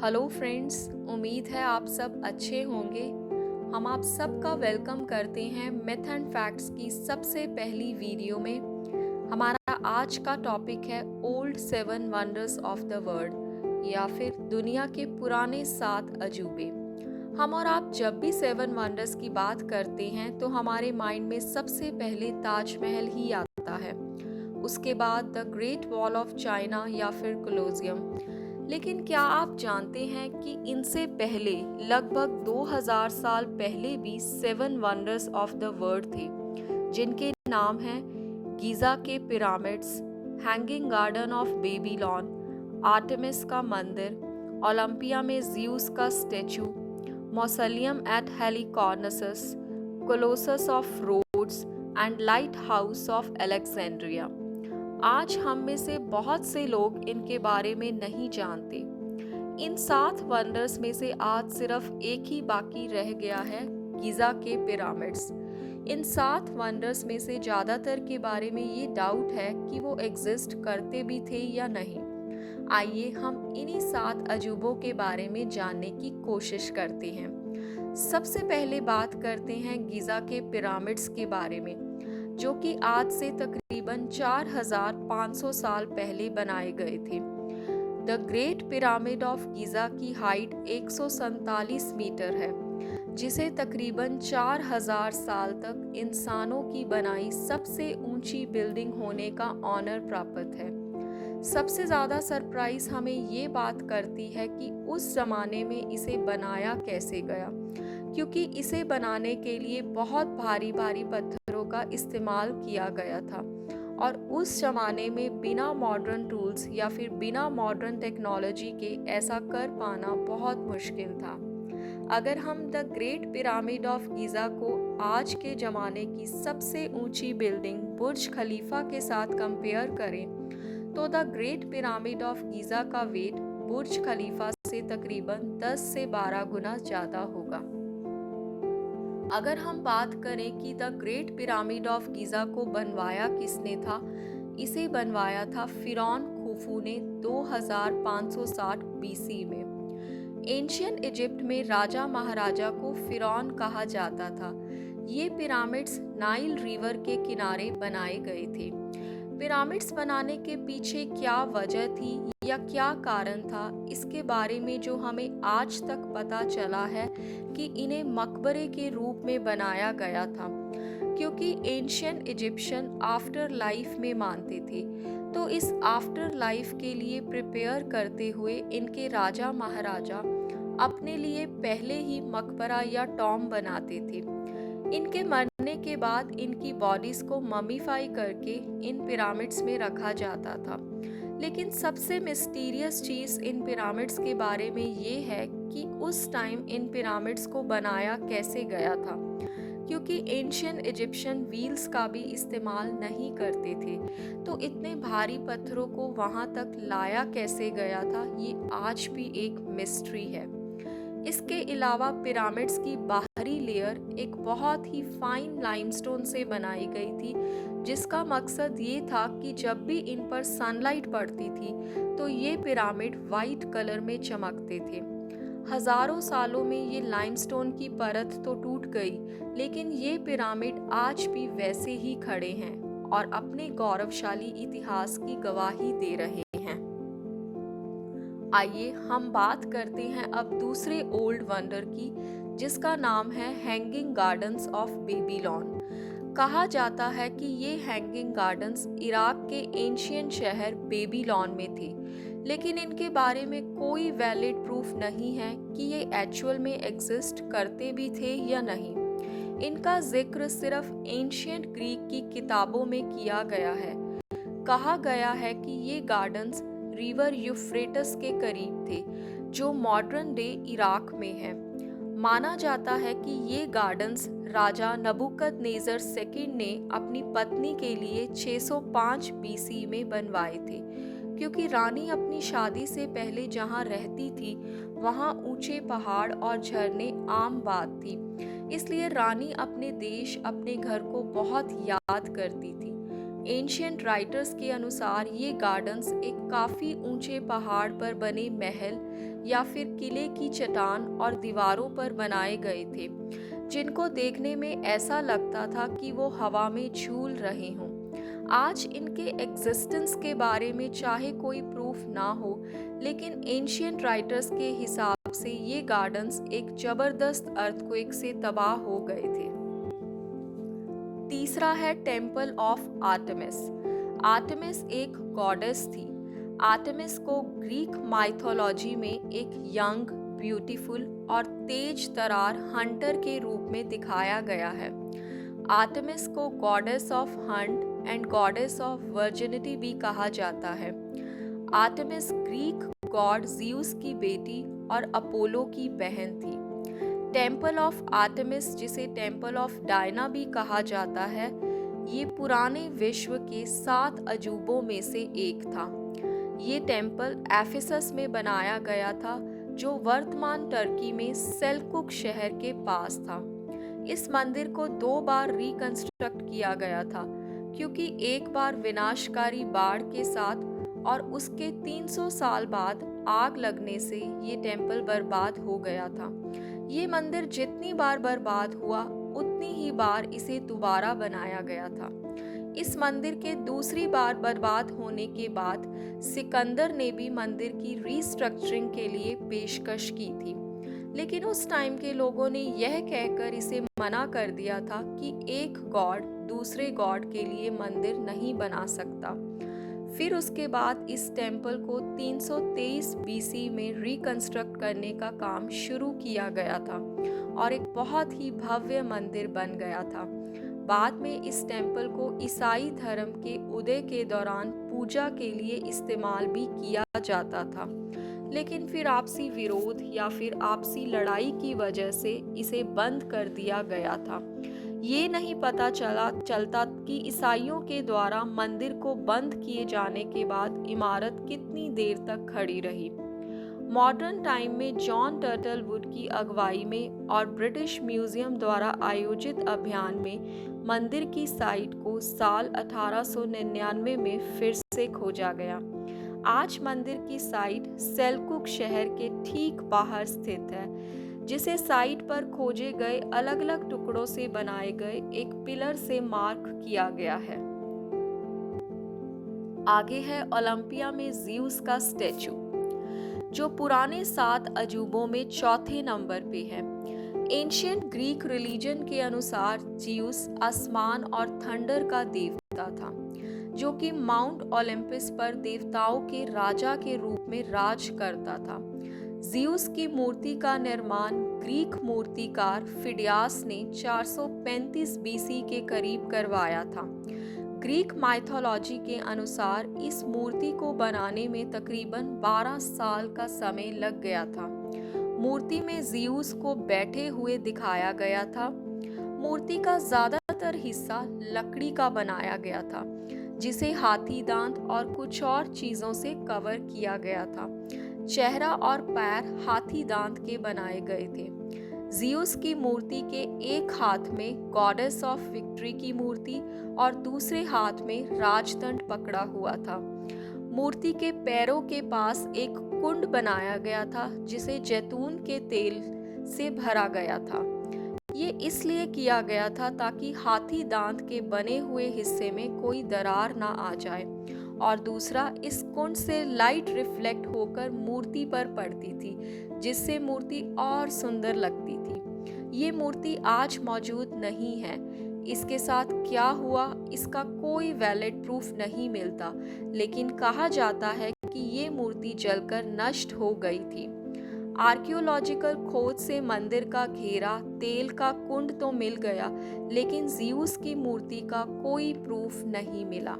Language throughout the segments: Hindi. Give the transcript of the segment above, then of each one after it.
हेलो फ्रेंड्स, उम्मीद है आप सब अच्छे होंगे। हम आप सबका वेलकम करते हैं मिथ एंड फैक्ट्स की सबसे पहली वीडियो में। हमारा आज का टॉपिक है old seven wonders of the world या फिर दुनिया के पुराने 7 अजूबे। हम और आप जब भी सेवन वंडर्स की बात करते हैं तो हमारे माइंड में सबसे पहले ताजमहल ही आता है, उसके बाद the great wall of China या फिर कोलोसियम। लेकिन क्या आप जानते हैं कि इनसे पहले लगभग 2000 साल पहले भी 7 वंडर्स ऑफ द वर्ल्ड थे, जिनके नाम हैं गीज़ा के pyramids, hanging garden of Babylon, Artemis का मंदिर, ओलंपिया में ज़्यूस का statue, mausoleum at Halicarnassus, colossus of Rhodes and lighthouse of Alexandria. आज हम में से बहुत से लोग इनके बारे में नहीं जानते। इन 7 वंडर्स में से आज सिर्फ एक ही बाकी रह गया है, गीज़ा के पिरामिड्स। इन 7 वंडर्स में से ज़्यादातर के बारे में ये डाउट है कि वो एग्जिस्ट करते भी थे या नहीं। आइए हम इन्हीं 7 अजूबों के बारे में जानने की कोशिश करते हैं। सबसे पहले बात करते हैं गीज़ा के पिरामिड्स के बारे में, जो कि आज से तकरीबन 4500 साल पहले बनाए गए थे। The great pyramid of Giza की हाइट 147 मीटर है, जिसे तकरीबन 4000 साल तक इंसानों की बनाई सबसे ऊंची बिल्डिंग होने का ऑनर प्राप्त है। सबसे ज़्यादा सरप्राइज हमें ये बात करती है कि उस ज़माने में इसे बनाया कैसे गया, क्योंकि इसे बनाने के लिए बहुत भारी भारी पत्थरों का इस्तेमाल किया गया था और उस ज़माने में बिना मॉडर्न टूल्स या फिर बिना मॉडर्न टेक्नोलॉजी के ऐसा कर पाना बहुत मुश्किल था। अगर हम the great pyramid of Giza को आज के ज़माने की सबसे ऊंची बिल्डिंग बुर्ज खलीफा के साथ कंपेयर करें तो the great pyramid of Giza का वेट बुर्ज खलीफा से तकरीबन 10 से 12 गुना ज़्यादा होगा। अगर हम बात करें कि the great pyramid of Giza को बनवाया किसने था, इसे बनवाया था फिरौन खुफू ने 2560 बीसी में। एंशियंट इजिप्ट में राजा महाराजा को फिरौन कहा जाता था। ये पिरामिड्स नाइल रिवर के किनारे बनाए गए थे। पिरामिड्स बनाने के पीछे क्या वजह थी या क्या कारण था, इसके बारे में जो हमें आज तक पता चला है कि इन्हें मकबरे के रूप में बनाया गया था, क्योंकि एंशियंट इजिप्शियन आफ्टर लाइफ में मानते थे। तो इस आफ्टर लाइफ के लिए प्रिपेयर करते हुए इनके राजा महाराजा अपने लिए पहले ही मकबरा या टॉम बनाते थे। इनके मरने के बाद इनकी बॉडीज को ममीफाई करके इन पिरामिड्स में रखा जाता था। लेकिन सबसे मिस्टीरियस चीज़ इन पिरामिड्स के बारे में ये है कि उस टाइम इन पिरामिड्स को बनाया कैसे गया था, क्योंकि एंशियंट इजिप्शियन व्हील्स का भी इस्तेमाल नहीं करते थे। तो इतने भारी पत्थरों को वहाँ तक लाया कैसे गया था, ये आज भी एक मिस्ट्री है। इसके अलावा पिरामिड्स की बाहरी लेयर एक बहुत ही फाइन लाइमस्टोन से बनाई गई थी, जिसका मकसद ये था कि जब भी इन पर सनलाइट पड़ती थी तो ये पिरामिड वाइट कलर में चमकते थे। हजारों सालों में ये लाइमस्टोन की परत तो टूट गई, लेकिन ये पिरामिड आज भी वैसे ही खड़े हैं और अपने गौरवशाली इतिहास की गवाही दे रहे हैं। आइए हम बात करते हैं अब दूसरे ओल्ड वंडर की, जिसका नाम है हैंगिंग गार्डन्स ऑफ बेबीलोन। कहा जाता है कि ये हैंगिंग गार्डन्स इराक के एंशियंट शहर बेबीलोन में थे, लेकिन इनके बारे में कोई वैलिड प्रूफ नहीं है कि ये एक्चुअल में एग्जिस्ट करते भी थे या नहीं। इनका जिक्र सिर्फ एंशियंट ग्रीक की किताबों में किया गया है। कहा गया है कि ये गार्डन्स रिवर यूफ्रेटस के करीब थे, जो मॉडर्न डे इराक में है। माना जाता है कि ये गार्डन्स राजा नबूकदनेस्सर सेकंड ने अपनी पत्नी के लिए 605 बीसी में बनवाए थे, क्योंकि रानी अपनी शादी से पहले जहाँ रहती थी वहाँ ऊंचे पहाड़ और झरने आम बात थी, इसलिए रानी अपने देश अपने घर को बहुत याद करती थी। एंशियंट राइटर्स के अनुसार ये गार्डन्स एक काफ़ी ऊंचे पहाड़ पर बने महल या फिर किले की चट्टान और दीवारों पर बनाए गए थे, जिनको देखने में ऐसा लगता था कि वो हवा में झूल रहे हों। आज इनके एग्जिस्टेंस के बारे में चाहे कोई प्रूफ ना हो, लेकिन एंशियंट राइटर्स के हिसाब से ये गार्डन्स एक जबरदस्त अर्थक्वेक से तबाह हो गए थे। तीसरा है टेम्पल ऑफ आर्टेमिस। आर्टेमिस एक गॉडेस थी। आर्टेमिस को ग्रीक माइथोलॉजी में एक यंग, ब्यूटीफुल और तेज तरार हंटर के रूप में दिखाया गया है। आर्टेमिस को goddess of Hunt and goddess of virginity भी कहा जाता है। आर्टेमिस ग्रीक गॉड ज़्यूस की बेटी और अपोलो की बहन थी। टेम्पल ऑफ आर्टेमिस, जिसे टेम्पल ऑफ डायना भी कहा जाता है, ये पुराने विश्व के 7 अजूबों में से एक था। ये टेम्पल एफिसस में बनाया गया था, जो वर्तमान टर्की में सेल्कुक शहर के पास था। इस मंदिर को 2 बार रिकंस्ट्रक्ट किया गया था, क्योंकि एक बार विनाशकारी बाढ़ के साथ और उसके 300 साल बाद आग लगने से ये टेम्पल बर्बाद हो गया था। ये मंदिर जितनी बार बर्बाद हुआ, उतनी ही बार इसे दोबारा बनाया गया था। इस मंदिर के दूसरी बार बर्बाद होने के बाद सिकंदर ने भी मंदिर की रीस्ट्रक्चरिंग के लिए पेशकश की थी, लेकिन उस टाइम के लोगों ने यह कहकर इसे मना कर दिया था कि एक गॉड दूसरे गॉड के लिए मंदिर नहीं बना सकता। फिर उसके बाद इस टेम्पल को 323 बीसी में रिकंस्ट्रक्ट करने का काम शुरू किया गया था और एक बहुत ही भव्य मंदिर बन गया था। बाद में इस टेम्पल को ईसाई धर्म के उदय के दौरान पूजा के लिए इस्तेमाल भी किया जाता था, लेकिन फिर आपसी विरोध या फिर आपसी लड़ाई की वजह से इसे बंद कर दिया गया था। ये नहीं पता चलता कि ईसाइयों के द्वारा मंदिर को बंद किए जाने के बाद इमारत कितनी देर तक खड़ी रही। मॉडर्न टाइम में जॉन टर्टलवुड की अगुवाई में और ब्रिटिश म्यूजियम द्वारा आयोजित अभियान में मंदिर की साइट को साल 1899 में फिर से खोजा गया। आज मंदिर की साइट सेल्कुक शहर के ठीक बाहर स्थित है, जिसे साइट पर खोजे गए अलग अलग टुकड़ों से बनाए गए एक पिलर से मार्क किया गया है। आगे है ओलंपिया में ज़्यूस का स्टैचू, जो पुराने 7 अजूबों में चौथे नंबर पे है। एंशियंट ग्रीक रिलीजन के अनुसार ज़्यूस आसमान और थंडर का देवता था, जो कि माउंट ओलंपस पर देवताओं के राजा के रूप में राज करता था। ज़्यूस की मूर्ति का निर्माण ग्रीक मूर्तिकार फिडियास ने 435 बीसी के करीब करवाया था। ग्रीक माइथोलॉजी के अनुसार इस मूर्ति को बनाने में तकरीबन 12 साल का समय लग गया था। मूर्ति में ज़्यूस को बैठे हुए दिखाया गया था। मूर्ति का ज़्यादातर हिस्सा लकड़ी का बनाया गया था, जिसे हाथी दांत और कुछ और चीज़ों से कवर किया गया था। चेहरा और पैर हाथी दांत के बनाए गए थे। ज़्यूस की मूर्ति के एक हाथ में गॉडेस ऑफ विक्ट्री की मूर्ति और दूसरे हाथ में राजदंड पकड़ा हुआ था। मूर्ति के पैरों के पास एक कुंड बनाया गया था, जिसे जैतून के तेल से भरा गया था। ये इसलिए किया गया था ताकि हाथी दांत के बने हुए हिस्से में कोई दरार ना आ जाए, और दूसरा, इस कुंड से लाइट रिफ्लेक्ट होकर मूर्ति पर पड़ती थी, जिससे मूर्ति और सुंदर लगती थी। ये मूर्ति आज मौजूद नहीं है। इसके साथ क्या हुआ, इसका कोई वैलिड प्रूफ नहीं मिलता, लेकिन कहा जाता है कि ये मूर्ति जलकर नष्ट हो गई थी। आर्कियोलॉजिकल खोज से मंदिर का घेरा, तेल का कुंड तो मिल गया, लेकिन ज़्यूस की मूर्ति का कोई प्रूफ नहीं मिला।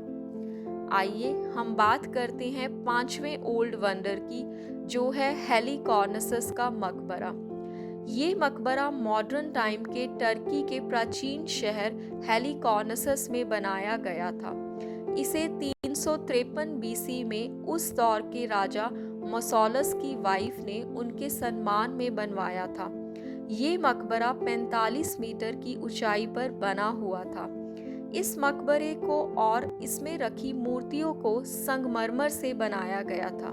आइए हम बात करते हैं 5वें ओल्ड वंडर की, जो है हेलिकॉर्नसस का मकबरा। ये मकबरा मॉडर्न टाइम के टर्की के प्राचीन शहर हेलिकॉर्नसस में बनाया गया था। इसे 353 बीसी में उस दौर के राजा मसौलस की वाइफ ने उनके सम्मान में बनवाया था। ये मकबरा 45 मीटर की ऊंचाई पर बना हुआ था। इस मकबरे को और इसमें रखी मूर्तियों को संगमरमर से बनाया गया था।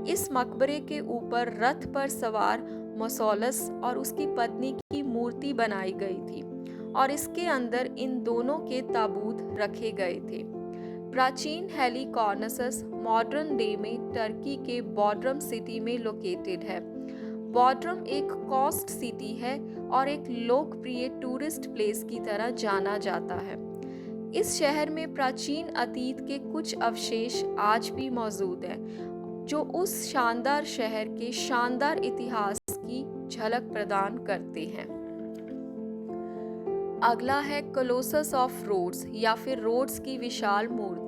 इस मकबरे के ऊपर रथ पर सवार मौसोलस और उसकी पत्नी की मूर्ति बनाई गई थी और इसके अंदर इन दोनों के ताबूत रखे गए थे। प्राचीन हेलिकॉर्नसस मॉडर्न डे में टर्की के बोड्रम सिटी में लोकेटेड है। बोड्रम एक कोस्ट सिटी है और एक लोकप्रिय टूरिस्ट प्लेस की तरह जाना जाता है। इस शहर में प्राचीन अतीत के कुछ अवशेष आज भी मौजूद हैं, जो उस शानदार शहर के शानदार इतिहास की झलक प्रदान करते हैं। अगला है कोलोसस ऑफ रोड्स या फिर रोड्स की विशाल मूर्ति।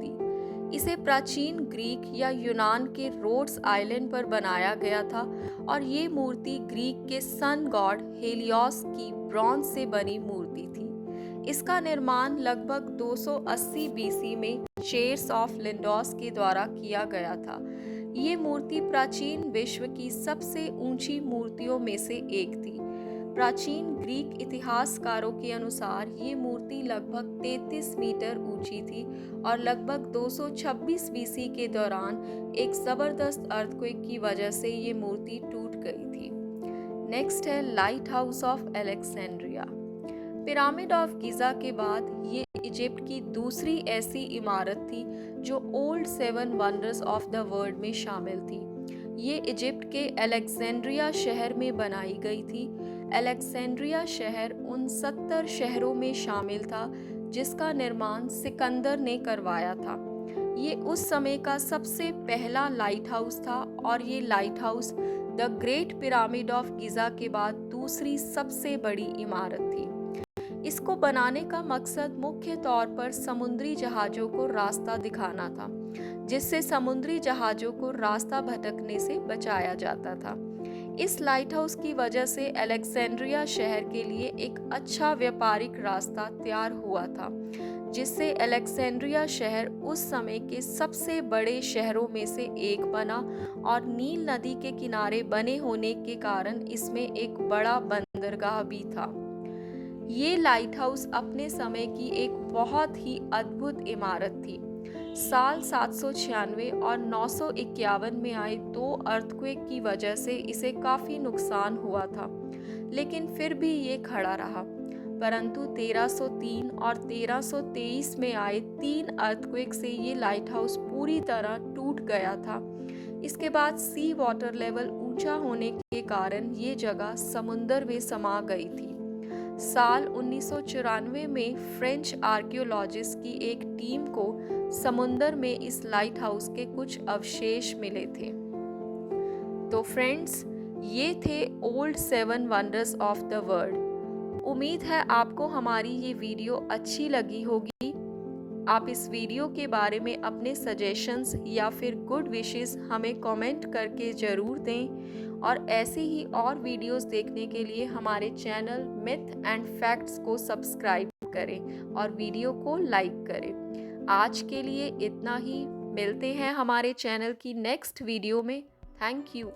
इसे प्राचीन ग्रीक या यूनान के रोड्स आइलैंड पर बनाया गया था और ये मूर्ति ग्रीक के सन गॉड हेलियोस की ब्रॉन्ज से बनी मूर्ति थी। इसका निर्माण लगभग 280 बीसी में चेयर्स ऑफ लिंडोस के द्वारा किया गया था। ये मूर्ति प्राचीन विश्व की सबसे ऊंची मूर्तियों में से एक थी। प्राचीन ग्रीक इतिहासकारों के अनुसार ये मूर्ति लगभग 33 मीटर ऊंची थी और लगभग 226 बीसी के दौरान एक जबरदस्त अर्थक्वेक की वजह से ये मूर्ति टूट गई थी। नेक्स्ट है lighthouse of Alexandria. Pyramid of Giza के बाद ये इजिप्ट की दूसरी ऐसी इमारत थी जो old 7 wonders of the world में शामिल थी। ये इजिप्ट के अलेक्जेंड्रिया शहर में बनाई गई थी। अलेक्जेंड्रिया शहर उन 70 शहरों में शामिल था जिसका निर्माण सिकंदर ने करवाया था। ये उस समय का सबसे पहला लाइट हाउस था और ये lighthouse the great pyramid of Giza के बाद दूसरी सबसे बड़ी इमारत थी। इसको बनाने का मकसद मुख्य तौर पर समुद्री जहाज़ों को रास्ता दिखाना था, जिससे समुद्री जहाज़ों को रास्ता भटकने से बचाया जाता था। इस लाइट हाउस की वजह से अलेक्जेंड्रिया शहर के लिए एक अच्छा व्यापारिक रास्ता तैयार हुआ था, जिससे अलेक्जेंड्रिया शहर उस समय के सबसे बड़े शहरों में से एक बना और नील नदी के किनारे बने होने के कारण इसमें एक बड़ा बंदरगाह भी था। ये लाइट हाउस अपने समय की एक बहुत ही अद्भुत इमारत थी। साल 796 और 951 में आए 2 अर्थक्वेक की वजह से इसे काफ़ी नुकसान हुआ था, लेकिन फिर भी ये खड़ा रहा। परंतु 1303 और 1323 में आए 3 अर्थक्वेक से ये लाइट हाउस पूरी तरह टूट गया था। इसके बाद सी वाटर लेवल ऊंचा होने के कारण ये जगह समुंदर में समा गई थी। साल 1994 में फ्रेंच आर्कियोलॉजिस्ट की एक टीम को समुंदर में इस लाइट हाउस के कुछ अवशेष मिले थे। तो फ्रेंड्स, ये थे old 7 wonders of the world. उम्मीद है आपको हमारी ये वीडियो अच्छी लगी होगी। आप इस वीडियो के बारे में अपने सजेशंस या फिर गुड विशेस हमें कमेंट करके ज़रूर दें और ऐसे ही और वीडियोस देखने के लिए हमारे चैनल मिथ एंड फैक्ट्स को सब्सक्राइब करें और वीडियो को लाइक करें। आज के लिए इतना ही। मिलते हैं हमारे चैनल की नेक्स्ट वीडियो में। Thank you.